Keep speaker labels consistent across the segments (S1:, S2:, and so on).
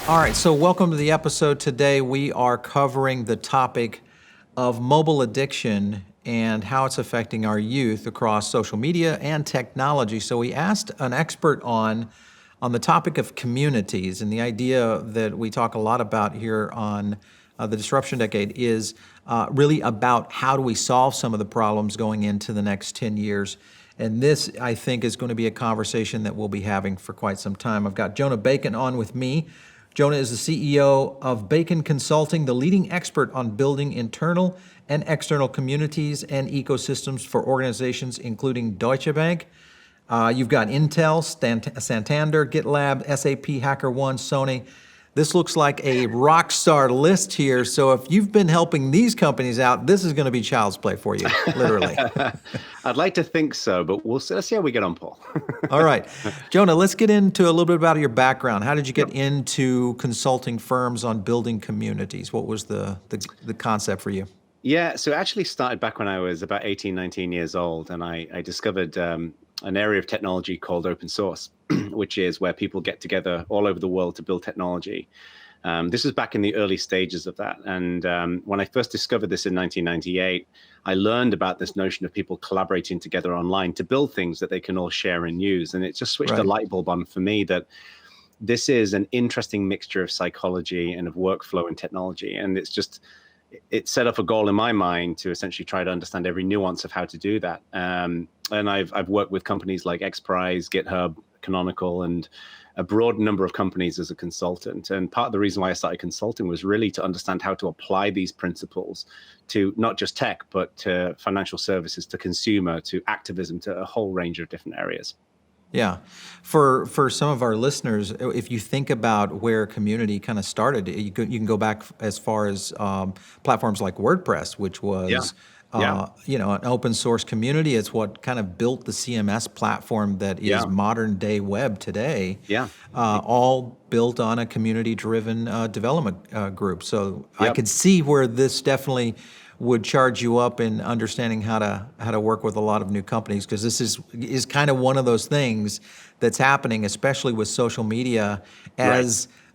S1: All right, so welcome to the episode. Today we are covering the topic of mobile addiction and how it's affecting our youth across social media and technology. So we asked an expert on the topic of communities, and the idea that we talk a lot about here on the Disruption Decade is really about how do we solve some of the problems going into the next 10 years. And this, I think, is going to be a conversation that we'll be having for quite some time. I've got Jonah Bacon on with me. Jonah is the CEO of Bacon Consulting, the leading expert on building internal and external communities and ecosystems for organizations including Deutsche Bank. You've got Intel, Santander, GitLab, SAP, HackerOne, Sony. This looks like a rock star list here. So if you've been helping these companies out, this is going to be child's play for you, literally.
S2: I'd like to think so, but let's see how we get on, Paul.
S1: All right. Jonah, let's get into a little bit about your background. How did you get into consulting firms on building communities? What was the concept for you?
S2: Yeah, so it actually started back when I was about 18, 19 years old, and I discovered an area of technology called open source, which is where people get together all over the world to build technology. This was back in the early stages of that. And when I first discovered this in 1998, I learned about this notion of people collaborating together online to build things that they can all share and use. And it just switched a light bulb on for me that this is an interesting mixture of psychology and of workflow and technology. And it set up a goal in my mind to essentially try to understand every nuance of how to do that. And I've worked with companies like XPRIZE, GitHub, Canonical, and a broad number of companies as a consultant. And part of the reason why I started consulting was really to understand how to apply these principles to not just tech, but to financial services, to consumer, to activism, to a whole range of different areas.
S1: Yeah. For some of our listeners, if you think about where community kind of started, you can go back as far as platforms like WordPress, which was an open source community. It's what kind of built the CMS platform that is modern day web today. All built on a community driven development group. So I could see where this definitely would charge you up in understanding how to work with a lot of new companies, because this is kind of one of those things that's happening, especially with social media.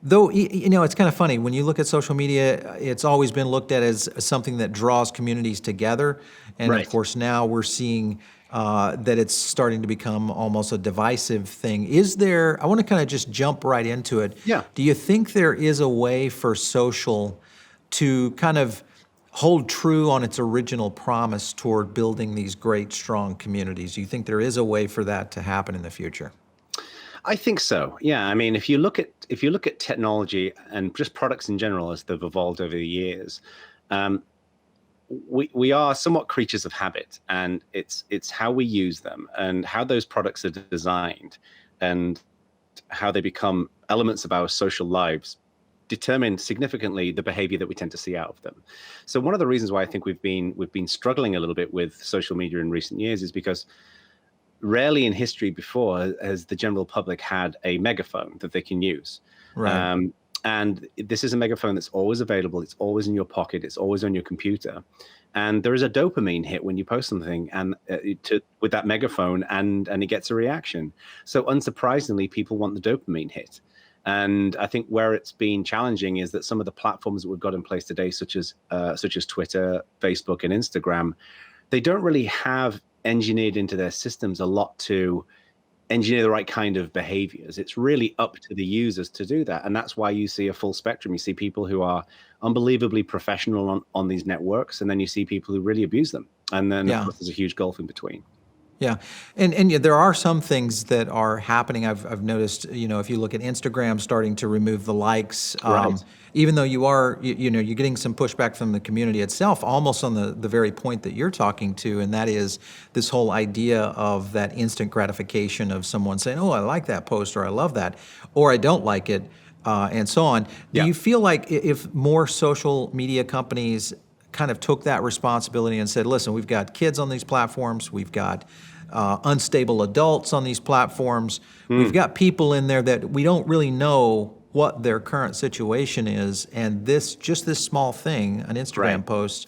S1: Though, it's kind of funny, when you look at social media, it's always been looked at as something that draws communities together. And of course, now we're seeing that it's starting to become almost a divisive thing. I want to kind of just jump right into it. Do you think there is a way for social to kind of hold true on its original promise toward building these great, strong communities? Do you think there is a way for that to happen in the future?
S2: I think so. Yeah. I mean, if you look at technology and just products in general as they've evolved over the years, we are somewhat creatures of habit, and it's how we use them and how those products are designed and how they become elements of our social lives determine significantly the behavior that we tend to see out of them. So one of the reasons why I think we've been struggling a little bit with social media in recent years is because rarely in history before has the general public had a megaphone that they can use. And this is a megaphone that's always available. It's always in your pocket. It's always on your computer. And there is a dopamine hit when you post something and with that megaphone, and it gets a reaction. So unsurprisingly, people want the dopamine hit. And I think where it's been challenging is that some of the platforms that we've got in place today, such as Twitter, Facebook, and Instagram, they don't really have engineered into their systems a lot to engineer the right kind of behaviors. It's really up to the users to do that. And that's why you see a full spectrum. You see people who are unbelievably professional on these networks, and then you see people who really abuse them. And then of course, there's a huge gulf in between.
S1: Yeah, and there are some things that are happening. I've noticed, if you look at Instagram starting to remove the likes, even though you're getting some pushback from the community itself, almost on the very point that you're talking to, and that is this whole idea of that instant gratification of someone saying, "Oh, I like that post," or "I love that," or "I don't like it," and so on. Do you feel like if more social media companies kind of took that responsibility and said, "Listen, we've got kids on these platforms, we've got unstable adults on these platforms. We've got people in there that we don't really know what their current situation is, and this small thing, an Instagram post,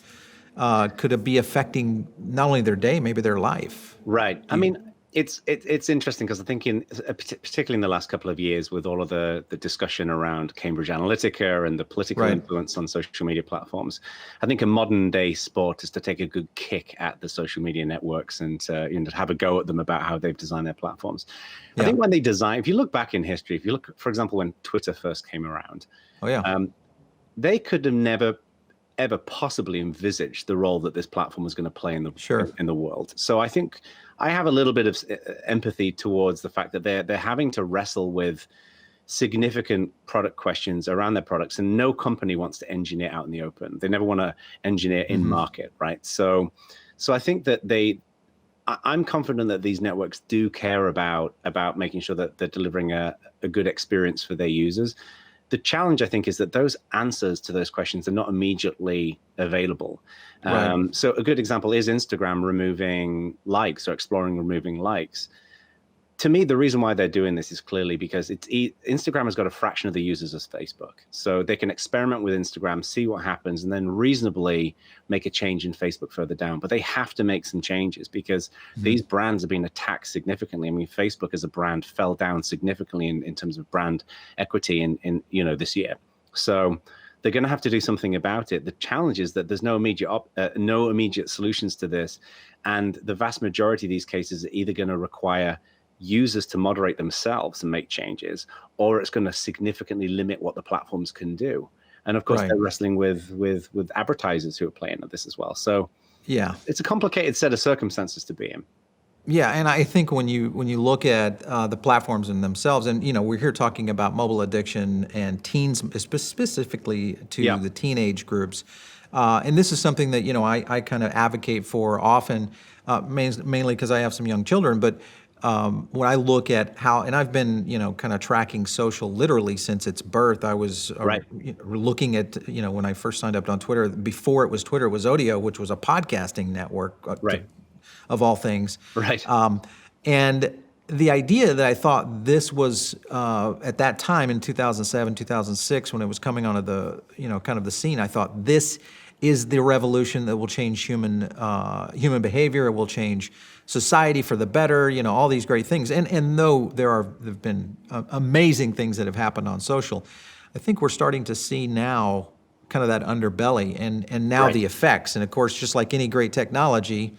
S1: could be affecting not only their day, maybe their life."
S2: Right. I mean, It's interesting because I think particularly in the last couple of years with all of the discussion around Cambridge Analytica and the political
S1: Right.
S2: influence on social media platforms, I think a modern day sport is to take a good kick at the social media networks and to have a go at them about how they've designed their platforms. I
S1: Yeah.
S2: think when they design, if you look back in history, if you look, for example, when Twitter first came around,
S1: Oh yeah.
S2: They could have never ever possibly envisaged the role that this platform was going to play
S1: Sure.
S2: in the world. So I think I have a little bit of empathy towards the fact that they're having to wrestle with significant product questions around their products, and no company wants to engineer out in the open. They never want to engineer in market, right? So I think that I'm confident that these networks do care about making sure that they're delivering a good experience for their users. The challenge, I think, is that those answers to those questions are not immediately available.
S1: Right.
S2: So a good example is Instagram removing likes or exploring removing likes. To me, the reason why they're doing this is clearly because Instagram has got a fraction of the users as Facebook. So they can experiment with Instagram, see what happens, and then reasonably make a change in Facebook further down. But they have to make some changes because these brands are being attacked significantly. I mean, Facebook as a brand fell down significantly in terms of brand equity in this year. So they're going to have to do something about it. The challenge is that there's no immediate solutions to this. And the vast majority of these cases are either going to require users to moderate themselves and make changes, or it's going to significantly limit what the platforms can do. And of course, they're wrestling with advertisers who are playing at this as well. So
S1: Yeah.
S2: it's a complicated set of circumstances to be in.
S1: Yeah, and I think when you look at the platforms in themselves, and we're here talking about mobile addiction and teens, specifically to the teenage groups, and this is something that I kind of advocate for often, mainly because I have some young children. But when I look at how, and I've been kind of tracking social literally since its birth. I was looking at when I first signed up on Twitter. Before it was Twitter, it was Odeo, which was a podcasting network. Of all things.
S2: Right.
S1: And the idea that I thought this was at that time in 2007, 2006, when it was coming onto the, kind of the scene, I thought this is the revolution that will change human behavior. It will change society for the better, all these great things. And though there've been amazing things that have happened on social, I think we're starting to see now kind of that underbelly and now the effects. And of course, just like any great technology,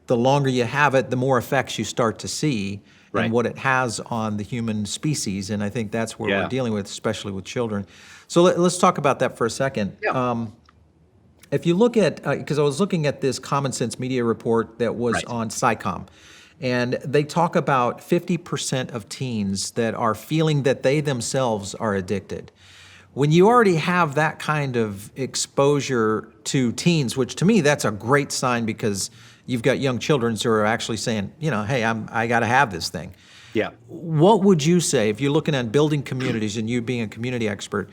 S1: the longer you have it, the more effects you start to see and what it has on the human species. And I think that's where we're dealing with, especially with children. So let's talk about that for a second.
S2: Yeah.
S1: If you look at, because I was looking at this Common Sense Media report that was on SciComm, and they talk about 50% of teens that are feeling that they themselves are addicted. When you already have that kind of exposure to teens, which to me, that's a great sign because you've got young children who are actually saying, hey, I got to have this thing.
S2: Yeah.
S1: What would you say, if you're looking at building communities and you being a community expert,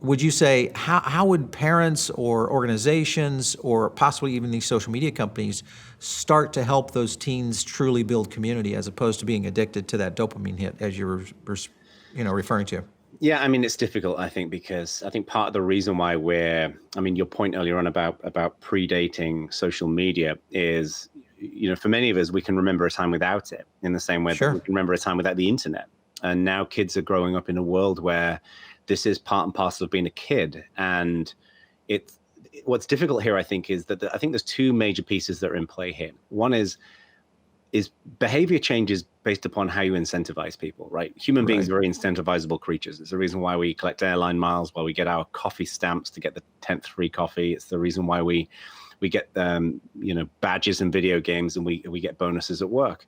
S1: would you say, how would parents or organizations or possibly even these social media companies start to help those teens truly build community as opposed to being addicted to that dopamine hit as you were referring to?
S2: Yeah, I mean, it's difficult, I think, because I think part of the reason why your point earlier on about predating social media is, for many of us, we can remember a time without it in the same way that we can remember a time without the internet. And now kids are growing up in a world where this is part and parcel of being a kid. And what's difficult here, I think, is that I think there's two major pieces that are in play here. One is behavior changes based upon how you incentivize people, right? Human beings are very incentivizable creatures. It's the reason why we collect airline miles, why we get our coffee stamps to get the 10th free coffee. It's the reason why we get badges in video games and we get bonuses at work.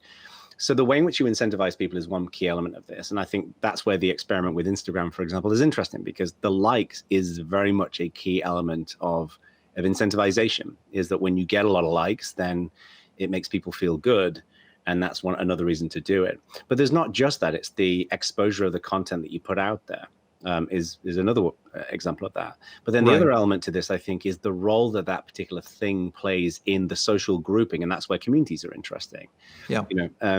S2: So the way in which you incentivize people is one key element of this. And I think that's where the experiment with Instagram, for example, is interesting because the likes is very much a key element of incentivization, is that when you get a lot of likes, then it makes people feel good. And that's another reason to do it. But there's not just that. It's the exposure of the content that you put out there is another example of that. But then the
S1: Right.
S2: other element to this, I think, is the role that that particular thing plays in the social grouping, and that's where communities are interesting.
S1: Yeah.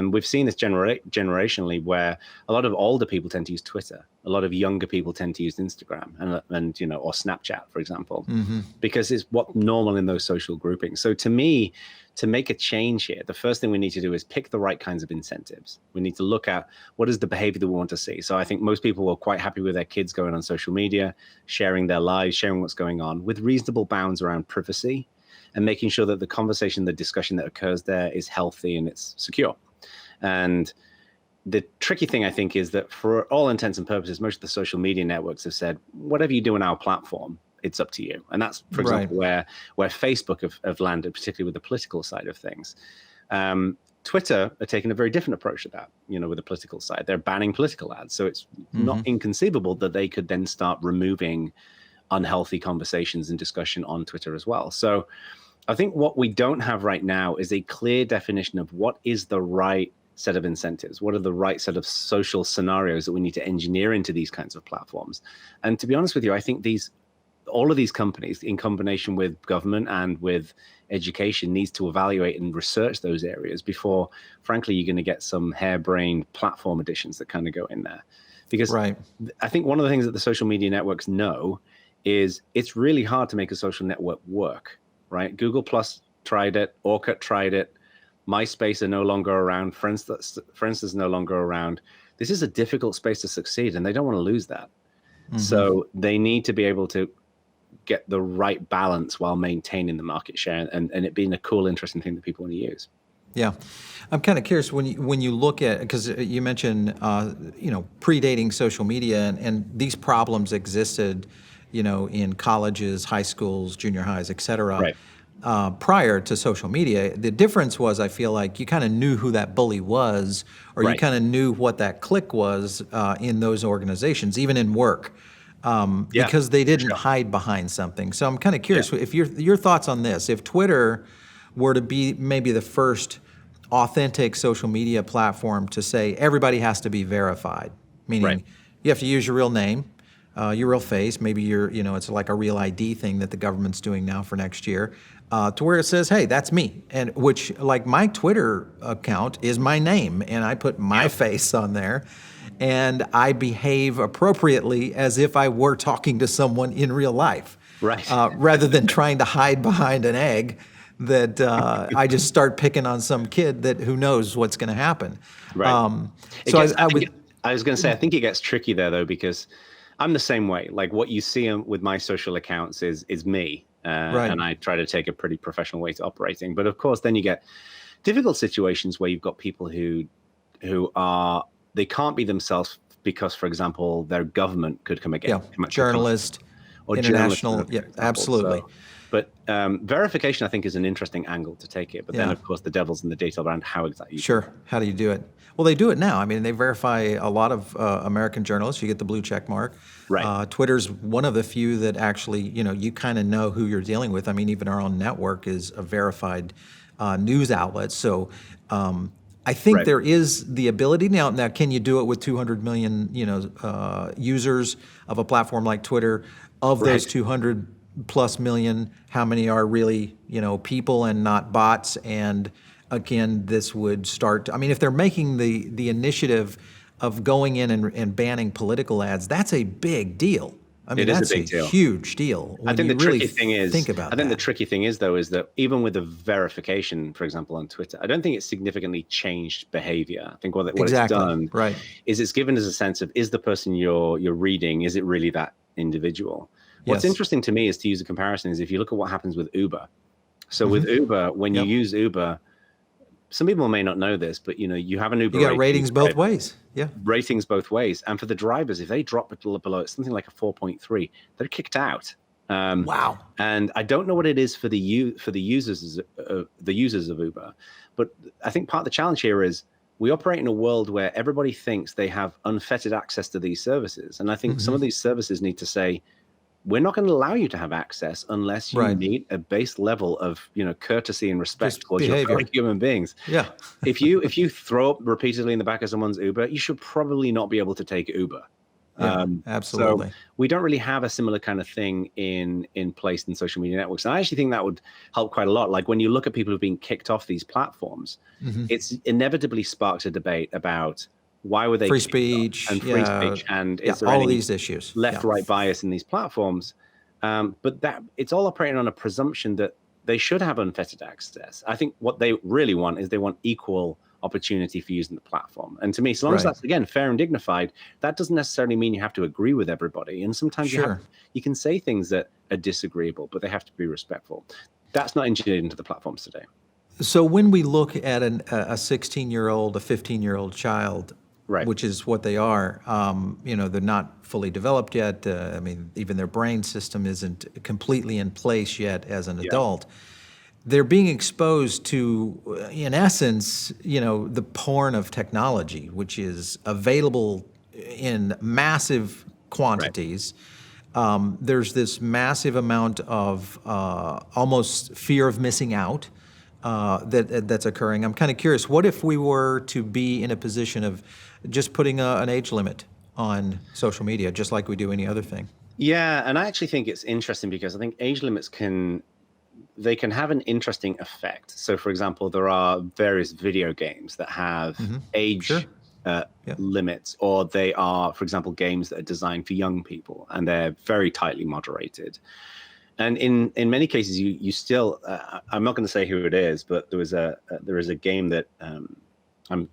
S2: We've seen this generationally, where a lot of older people tend to use Twitter, a lot of younger people tend to use Instagram, and or Snapchat, for example, because it's what's normal in those social groupings. So to me, to make a change here, the first thing we need to do is pick the right kinds of incentives. We need to look at what is the behavior that we want to see. So I think most people are quite happy with their kids going on social media, sharing their lives, sharing what's going on, with reasonable bounds around privacy, and making sure that the conversation, the discussion that occurs there is healthy and it's secure. And the tricky thing, I think, is that for all intents and purposes, most of the social media networks have said, whatever you do on our platform, it's up to you. And that's, for example, where Facebook have landed, particularly with the political side of things. Twitter are taking a very different approach to that, with the political side. They're banning political ads. So it's not inconceivable that they could then start removing unhealthy conversations and discussion on Twitter as well. So I think what we don't have right now is a clear definition of what is the right set of incentives, what are the right set of social scenarios that we need to engineer into these kinds of platforms. And to be honest with you, I think all of these companies, in combination with government and with education, needs to evaluate and research those areas before, frankly, you're going to get some harebrained platform additions that kind of go in there. Because I think one of the things that the social media networks know is it's really hard to make a social network work, right? Google Plus tried it, Orkut tried it, MySpace are no longer around, Friends is no longer around. This is a difficult space to succeed, and they don't want to lose that. So they need to be able to get the right balance while maintaining the market share and it being a cool, interesting thing that people want to use.
S1: Yeah. I'm kind of curious when you look at, because you mentioned, predating social media and these problems existed, in colleges, high schools, junior highs, et cetera, prior to social media. The difference was, I feel like you kind of knew who that bully was, or you kind of knew what that clique was in those organizations, even in work, because they didn't hide behind something. So I'm kind of curious if your thoughts on this. If Twitter were to be maybe the first authentic social media platform to say everybody has to be verified, meaning you have to use your real name, your real face, maybe it's like a real ID thing that the government's doing now for next year, to where it says, hey, that's me. And which, like, my Twitter account is my name, and I put my face on there, and I behave appropriately as if I were talking to someone in real life, rather than trying to hide behind an egg that I just start picking on some kid that who knows what's going to happen.
S2: I was going to say, I think it gets tricky there, though, because I'm the same way. Like, what you see with my social accounts is me, and I try to take a pretty professional way to operating. But of course, then you get difficult situations where you've got people who they can't be themselves because, for example, their government could come again.
S1: Journalist, or international, absolutely.
S2: So, but verification, I think, is an interesting angle to take it. But then, of course, the devil's in the detail around how exactly you do it.
S1: How do you do it? Well, they do it now. I mean, they verify a lot of American journalists. You get the blue check mark. Twitter's one of the few that actually, you kind of know who you're dealing with. I mean, even our own network is a verified news outlet. So I think there is the ability now. Now, can you do it with 200 million, users of a platform like Twitter? Of those 200 plus million, how many are really, people and not bots? And again, this would start, if they're making the initiative of going in and banning political ads, that's a big deal. That's a huge deal.
S2: I think the tricky thing is, the tricky thing is, though, is that even with the verification, for example, on Twitter, I don't think it's significantly changed behavior. I think what it's done is it's given us a sense of, is the person you're reading, is it really that individual? What's interesting to me is to use a comparison is if you look at what happens with Uber. So with Uber, when you use Uber, some people may not know this, but you have an Uber.
S1: You got ratings both ways.
S2: Ratings both ways. And for the drivers, if they drop it below something like a 4.3, they're kicked out.
S1: Wow.
S2: And I don't know what it is for the users of Uber, but I think part of the challenge here is we operate in a world where everybody thinks they have unfettered access to these services. And I think some of these services need to say, we're not going to allow you to have access unless you meet a base level of courtesy and respect towards your fellow human beings. If you throw up repeatedly in the back of someone's Uber, you should probably not be able to take Uber.
S1: Yeah,
S2: So
S1: absolutely.
S2: we don't really have a similar kind of thing in place in social media networks. And I actually think that would help quite a lot. Like when you look at people who've been kicked off these platforms,
S1: Hmm.
S2: it's inevitably sparks a debate about why were they
S1: Free
S2: kicked off,
S1: speech,
S2: and free
S1: yeah,
S2: speech, and
S1: yeah,
S2: is there
S1: all of
S2: any
S1: these issues. Yeah,
S2: left-right bias in these platforms? But that it's all operating on a presumption that they should have unfettered access. I think what they really want is they want equal opportunity for using the platform. And to me, so long as
S1: right.
S2: that's again fair and dignified, that doesn't necessarily mean you have to agree with everybody. And sometimes
S1: Sure.
S2: you can say things that are disagreeable, but they have to be respectful. That's not engineered into the platforms today.
S1: So when we look at a 16-year-old, a 15-year-old child,
S2: Right.
S1: which is what they are, they're not fully developed yet. I mean, even their brain system isn't completely in place yet as an
S2: Yeah.
S1: adult. They're being exposed to, in essence, the porn of technology, which is available in massive
S2: Right.
S1: quantities. There's this massive amount of almost fear of missing out that's occurring. I'm kind of curious, what if we were to be in a position of just putting an age limit on social media, just like we do any other thing?
S2: Yeah, and I actually think it's interesting because I think age limits can have an interesting effect. So, for example, there are various video games that have
S1: Sure.
S2: age
S1: Yeah.
S2: limits, or they are, for example, games that are designed for young people, and they're very tightly moderated. And in many cases, you still, I'm not going to say who it is, but there is a game that I'm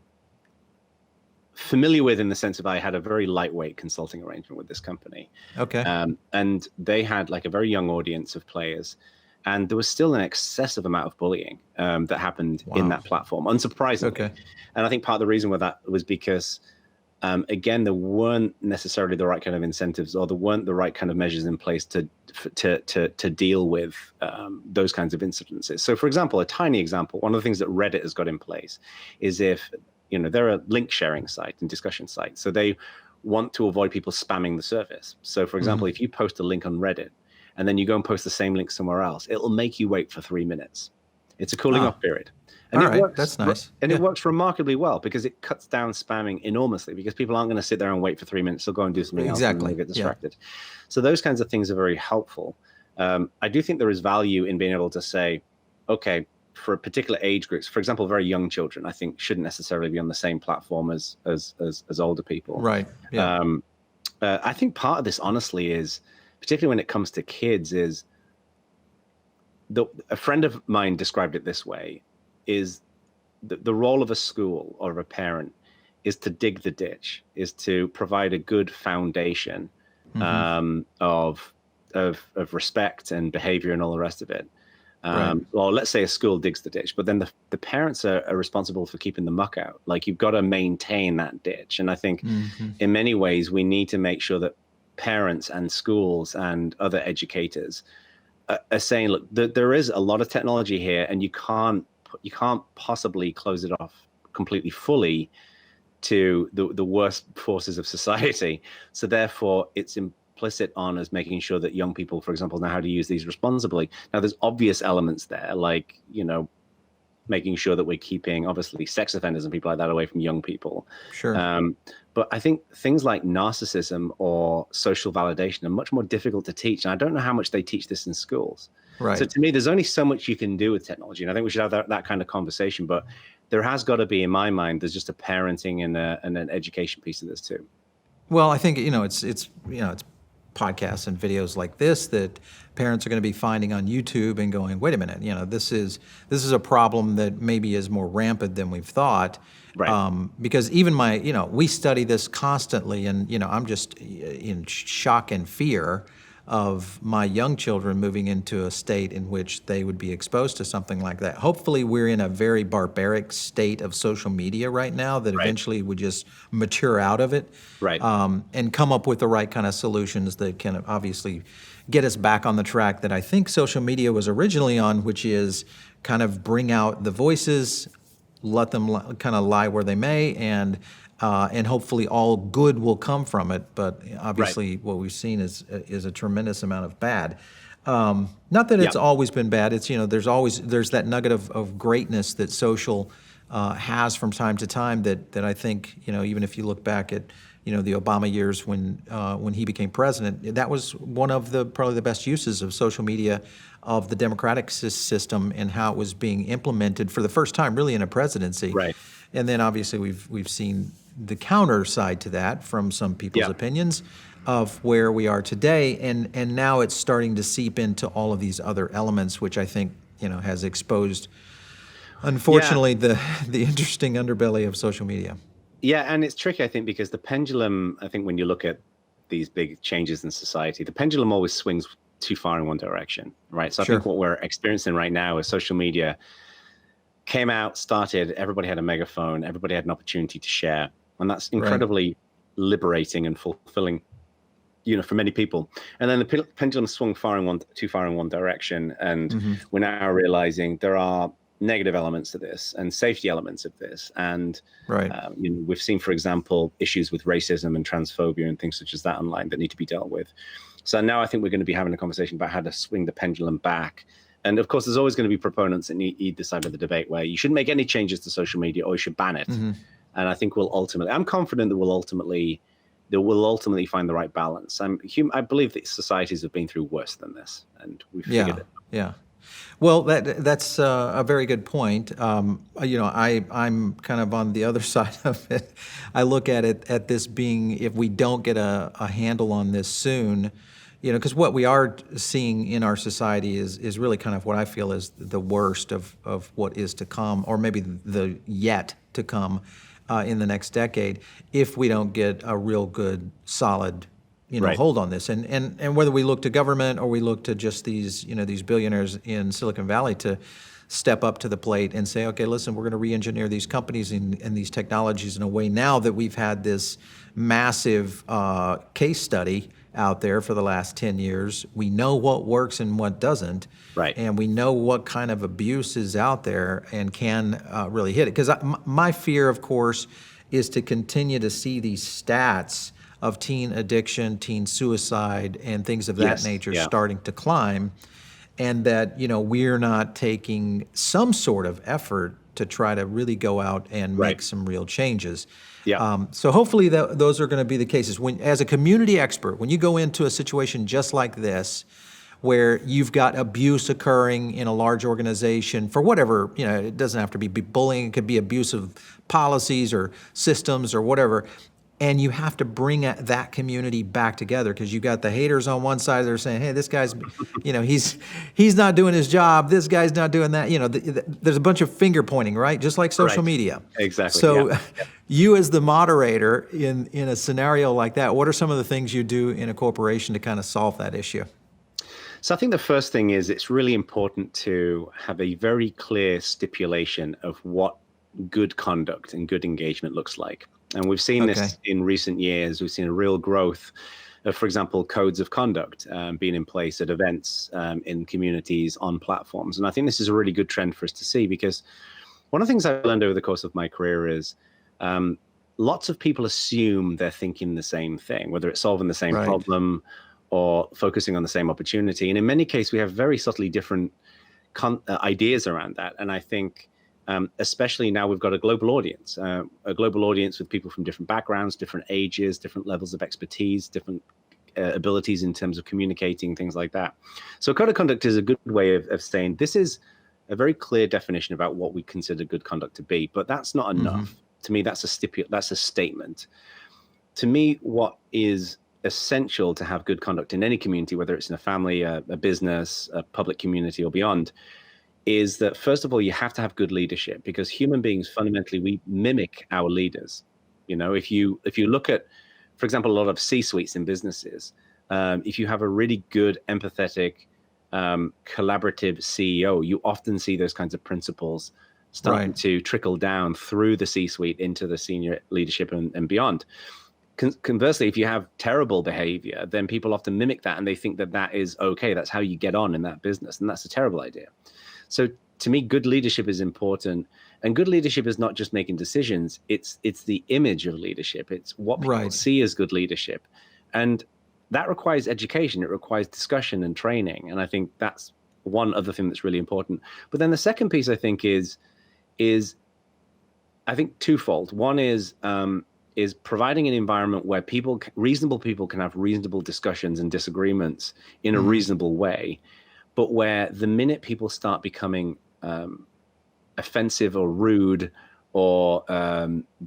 S2: familiar with in the sense of I had a very lightweight consulting arrangement with this company.
S1: Okay.
S2: And they had like a very young audience of players. And there was still an excessive amount of bullying that happened in
S1: Wow.
S2: that platform, unsurprisingly.
S1: Okay.
S2: And I think part of the reason with that was because, again, there weren't necessarily the right kind of incentives, or there weren't the right kind of measures in place to deal with those kinds of incidences. So, for example, a tiny example, one of the things that Reddit has got in place is if they're a link sharing site and discussion site, so they want to avoid people spamming the service. So, for example, if you post a link on Reddit and then you go and post the same link somewhere else, it'll make you wait for 3 minutes. It's a cooling
S1: Ah,
S2: off period. And
S1: all
S2: it
S1: right.
S2: works,
S1: That's nice.
S2: and
S1: Yeah.
S2: it works remarkably well because it cuts down spamming enormously, because people aren't going to sit there and wait for 3 minutes. They'll go and do something else and then
S1: Exactly.
S2: they'll get
S1: Yeah.
S2: distracted. So those kinds of things are very helpful. I do think there is value in being able to say, okay, for particular age groups, for example, very young children, I think shouldn't necessarily be on the same platform as older people.
S1: Right. Yeah.
S2: I think part of this, honestly, is particularly when it comes to kids, is a friend of mine described it this way: is the role of a school or of a parent is to dig the ditch, is to provide a good foundation of respect and behavior and all the rest of it.
S1: Right.
S2: Well, let's say a school digs the ditch, but then the parents are responsible for keeping the muck out. Like, you've got to maintain that ditch. And I think in many ways we need to make sure that parents and schools and other educators are saying, look, there is a lot of technology here, and you can't possibly close it off completely fully to the worst forces of society. So therefore, it's implicit on us making sure that young people, for example, know how to use these responsibly. Now, there's obvious elements there, like, making sure that we're keeping, obviously, sex offenders and people like that away from young people.
S1: Sure.
S2: But I think things like narcissism or social validation are much more difficult to teach. And I don't know how much they teach this in schools.
S1: Right.
S2: So to me, there's only so much you can do with technology. And I think we should have that kind of conversation. But there has got to be, in my mind, there's just a parenting and an education piece of this too.
S1: Well, I think it's podcasts and videos like this that parents are going to be finding on YouTube and going, wait a minute, this is a problem that maybe is more rampant than we've thought.
S2: Right.
S1: Because even we study this constantly, and I'm just in shock and fear of my young children moving into a state in which they would be exposed to something like that. Hopefully, we're in a very barbaric state of social media right now that eventually would just mature out of it,
S2: Right.
S1: and come up with the right kind of solutions that can obviously get us back on the track that I think social media was originally on, which is kind of bring out the voices, let them kind of lie where they may, and hopefully all good will come from it. But obviously, what we've seen is a tremendous amount of bad. Not that it's always been bad. It's there's that nugget of greatness that social has from time to time that I think, even if you look back at, the Obama years when he became president, that was one of probably the best uses of social media, of the democratic system, and how it was being implemented for the first time really in a presidency.
S2: Right.
S1: And then obviously we've seen the counter side to that from some people's
S2: Yeah.
S1: opinions of where we are today, and now it's starting to seep into all of these other elements, which I think has exposed,
S2: Yeah.
S1: unfortunately, the interesting underbelly of social media.
S2: Yeah, and it's tricky, I think, because the pendulum, I think when you look at these big changes in society, the pendulum always swings too far in one direction, right? So I
S1: Sure.
S2: think what we're experiencing right now is social media came out, started, everybody had a megaphone, everybody had an opportunity to share. And that's
S1: Right.
S2: incredibly liberating and fulfilling, for many people. And then the pendulum swung too far in one direction. And
S1: Mm-hmm.
S2: we're now realizing there are negative elements to this and safety elements of this. And
S1: Right.
S2: we've seen, for example, issues with racism and transphobia and things such as that online that need to be dealt with. So now I think we're going to be having a conversation about how to swing the pendulum back. And of course, there's always going to be proponents at either side of the debate where you shouldn't make any changes to social media or you should ban it.
S1: Mm-hmm.
S2: And I think I'm confident that we'll ultimately find the right balance. I believe that societies have been through worse than this, and we've figured it.
S1: Yeah. Well, that's a very good point. I'm kind of on the other side of it. I look at it at this being, if we don't get a handle on this soon, because what we are seeing in our society is really kind of what I feel is the worst of what is to come, or maybe the yet to come in the next decade, if we don't get a real good, solid
S2: Right.
S1: hold on this. And whether we look to government or we look to just these billionaires in Silicon Valley to step up to the plate and say, okay, listen, we're going to re-engineer these companies and these technologies in a way, now that we've had this massive case study out there for the last 10 years. We know what works and what doesn't.
S2: Right.
S1: And we know what kind of abuse is out there and can really hit it. Because my fear, of course, is to continue to see these stats of teen addiction, teen suicide, and things of that
S2: Yes.
S1: nature
S2: Yeah.
S1: starting to climb, and that we're not taking some sort of effort to try to really go out and
S2: Right.
S1: make some real changes.
S2: Yeah.
S1: So hopefully those are going to be the cases. When, as a community expert, when you go into a situation just like this, where you've got abuse occurring in a large organization for whatever, it doesn't have to be bullying, it could be abusive policies or systems or whatever, and you have to bring that community back together, because you got the haters on one side, they're saying, hey, this guy's, he's not doing his job, this guy's not doing that. There's a bunch of finger pointing, right? Just like social
S2: Right.
S1: media.
S2: Exactly.
S1: So
S2: Yeah.
S1: you as the moderator in a scenario like that, what are some of the things you do in a corporation to kind of solve that issue?
S2: So I think the first thing is it's really important to have a very clear stipulation of what good conduct and good engagement looks like. And we've seen this in recent years. We've seen a real growth of, for example, codes of conduct being in place at events, in communities, on platforms. And I think this is a really good trend for us to see, because one of the things I've learned over the course of my career is lots of people assume they're thinking the same thing, whether it's solving the same
S1: Right.
S2: problem or focusing on the same opportunity. And in many cases, we have very subtly different ideas around that. And I think, especially now we've got a global audience with people from different backgrounds, different ages, different levels of expertise, different abilities in terms of communicating, things like that. So code of conduct is a good way of saying this is a very clear definition about what we consider good conduct to be, but that's not enough. To me, that's a statement. To me, what is essential to have good conduct in any community, whether it's in a family, a business, a public community, or beyond, is that first of all, you have to have good leadership, because human beings fundamentally, we mimic our leaders. If you look at, for example, a lot of C-suites in businesses, if you have a really good, empathetic, collaborative CEO, you often see those kinds of principles starting to trickle down through the C-suite into the senior leadership and beyond. Conversely, if you have terrible behavior, then people often mimic that and they think that that is okay. That's how you get on in that business. And that's a terrible idea. So to me, good leadership is important. And good leadership is not just making decisions. It's the image of leadership. It's what people see as good leadership. And that requires education. It requires discussion and training. And I think that's one other thing that's really important. But then the second piece, I think, is I think twofold. One is providing an environment where reasonable people can have reasonable discussions and disagreements in a reasonable way, but where the minute people start becoming offensive or rude or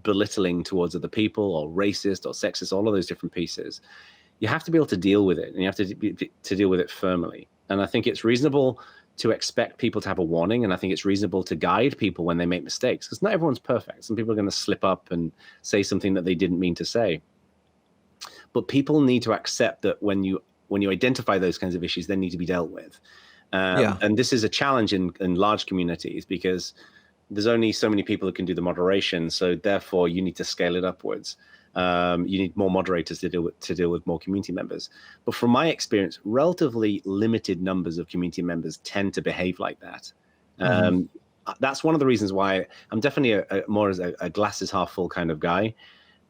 S2: belittling towards other people or racist or sexist, all of those different pieces, you have to be able to deal with it, and you have to deal with it firmly. And I think it's reasonable to expect people to have a warning, and I think it's reasonable to guide people when they make mistakes, because not everyone's perfect. Some people are going to slip up and say something that they didn't mean to say. But people need to accept that when you identify those kinds of issues, they need to be dealt with. And this is a challenge in large communities, because there's only so many people who can do the moderation. So therefore, you need to scale it upwards. You need more moderators to deal with more community members. But from my experience, relatively limited numbers of community members tend to behave like that. That's one of the reasons why I'm definitely more as a glasses half full kind of guy.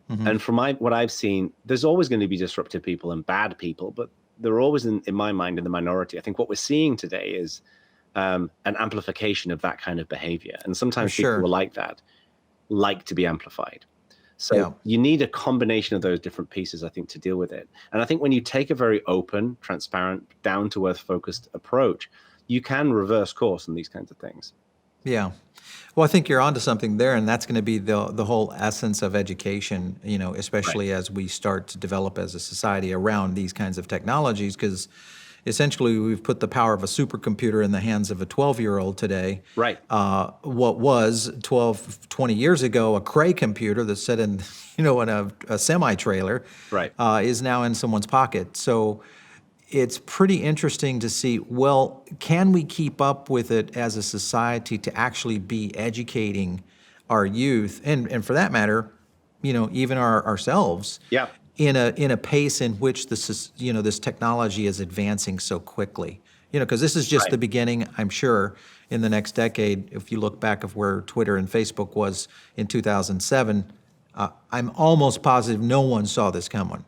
S2: And from what I've seen, there's always going to be disruptive people and bad people, but they're always, in my mind, in the minority. I think what we're seeing today is an amplification of that kind of behavior. And sometimes people who are like that like to be amplified. So you need a combination of those different pieces, I think, to deal with it. And I think when you take a very open, transparent, down-to-earth focused approach, you can reverse course on these kinds of things.
S1: Yeah. Well, I think you're onto something there, and that's going to be the whole essence of education, especially as we start to develop as a society around these kinds of technologies, because essentially we've put the power of a supercomputer in the hands of a 12-year-old today.
S2: Right.
S1: What was 20 years ago a Cray computer that sat in, in a semi-trailer, is now in someone's pocket. So it's pretty interesting to see, well, can we keep up with it as a society to actually be educating our youth, and for that matter, even ourselves, in a pace in which this technology is advancing so quickly. Because this is just the beginning, I'm sure. In the next decade, if you look back of where Twitter and Facebook was in 2007, I'm almost positive no one saw this coming,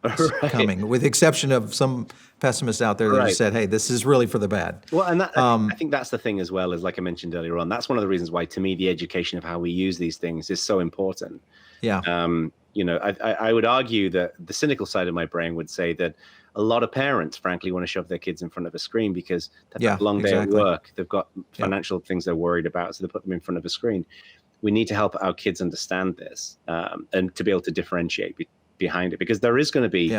S1: with the exception of some pessimists out there that just said, hey, this is really for the bad.
S2: Well, and I think that's the thing as well, as like I mentioned earlier on, that's one of the reasons why, to me, the education of how we use these things is so important. I would argue that the cynical side of my brain would say that a lot of parents, frankly, want to shove their kids in front of a screen because they've got a long day at work, they've got financial things they're worried about, so they put them in front of a screen. We need to help our kids understand this, and to be able to differentiate behind it, because there is going to be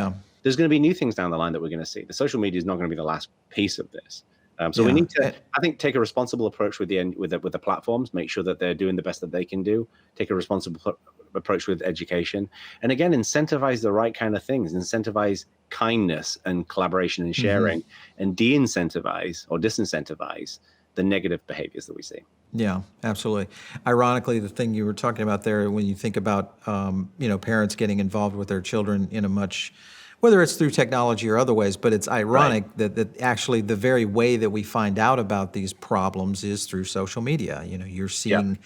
S2: there's going to be new things down the line that we're going to see. The social media is not going to be the last piece of this. So we need to, I think, take a responsible approach with the platforms, make sure that they're doing the best that they can do, take a responsible approach with education, and again, incentivize the right kind of things, incentivize kindness and collaboration and sharing, and de-incentivize or disincentivize the negative behaviors that we see.
S1: Yeah, absolutely. Ironically, the thing you were talking about there, when you think about parents getting involved with their children in a much, whether it's through technology or other ways, but it's ironic that actually the very way that we find out about these problems is through social media. You're seeing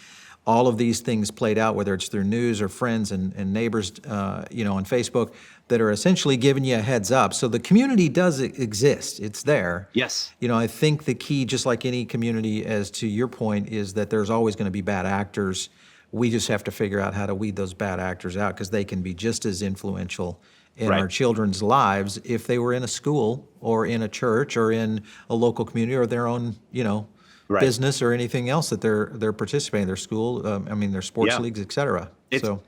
S1: all of these things played out, whether it's through news or friends and neighbors, on Facebook, that are essentially giving you a heads up. So the community does exist. It's there.
S2: Yes.
S1: I think the key, just like any community, as to your point, is that there's always going to be bad actors. We just have to figure out how to weed those bad actors out, because they can be just as influential in our children's lives if they were in a school or in a church or in a local community or their own, business or anything else that they're participating in, their school, their sports leagues, et cetera. So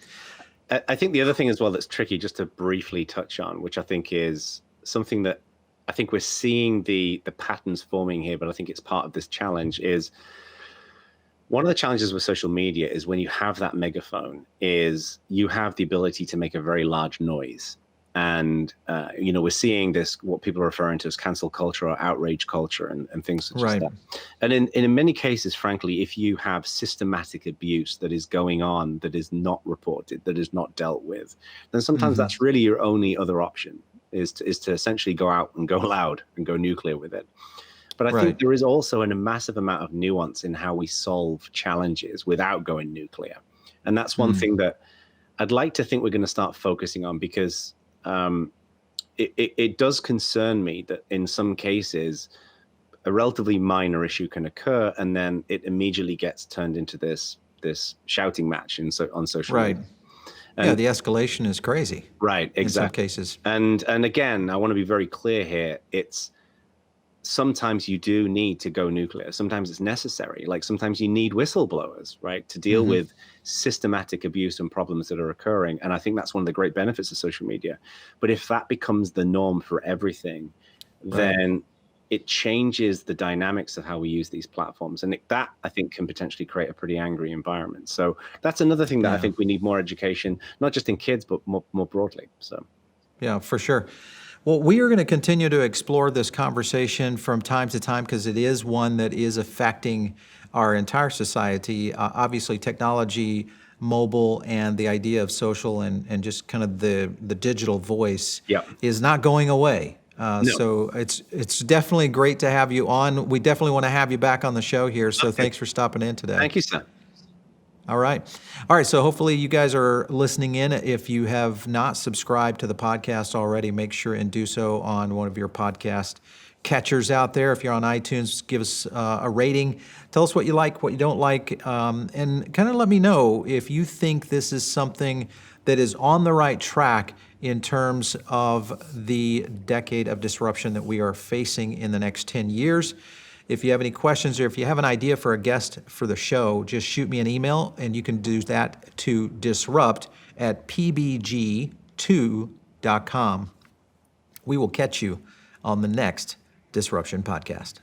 S2: I think the other thing as well that's tricky, just to briefly touch on, which I think is something that I think we're seeing the patterns forming here, but I think it's part of this challenge, is one of the challenges with social media is when you have that megaphone is you have the ability to make a very large noise. And, we're seeing this, what people are referring to as cancel culture or outrage culture and things such as that. And in many cases, frankly, if you have systematic abuse that is going on, that is not reported, that is not dealt with, then sometimes that's really your only other option, is to essentially go out and go loud and go nuclear with it. But I think there is also a massive amount of nuance in how we solve challenges without going nuclear. And that's one thing that I'd like to think we're going to start focusing on, because it does concern me that in some cases a relatively minor issue can occur and then it immediately gets turned into this this shouting match on social
S1: Right.
S2: media.
S1: Yeah, the escalation is crazy.
S2: Right, exactly.
S1: In some cases.
S2: And again, I want to be very clear here. It's sometimes you do need to go nuclear. Sometimes it's necessary. Like sometimes you need whistleblowers, right, to deal with systematic abuse and problems that are occurring. And I think that's one of the great benefits of social media. But if that becomes the norm for everything, then it changes the dynamics of how we use these platforms. And that, I think, can potentially create a pretty angry environment. So that's another thing that I think we need more education, not just in kids, but more broadly. So,
S1: yeah, for sure. Well, we are going to continue to explore this conversation from time to time because it is one that is affecting our entire society. Obviously, technology, mobile, and the idea of social and just kind of the digital voice is not going away. So it's definitely great to have you on. We definitely want to have you back on the show here. So thanks for stopping in today.
S2: Thank you, sir.
S1: All right. So hopefully you guys are listening in. If you have not subscribed to the podcast already, make sure and do so on one of your podcast catchers out there. If you're on iTunes, give us a rating. Tell us what you like, what you don't like, and kind of let me know if you think this is something that is on the right track in terms of the decade of disruption that we are facing in the next 10 years. If you have any questions or if you have an idea for a guest for the show, just shoot me an email, and you can do that to disrupt@pbg2.com. We will catch you on the next Disruption Podcast.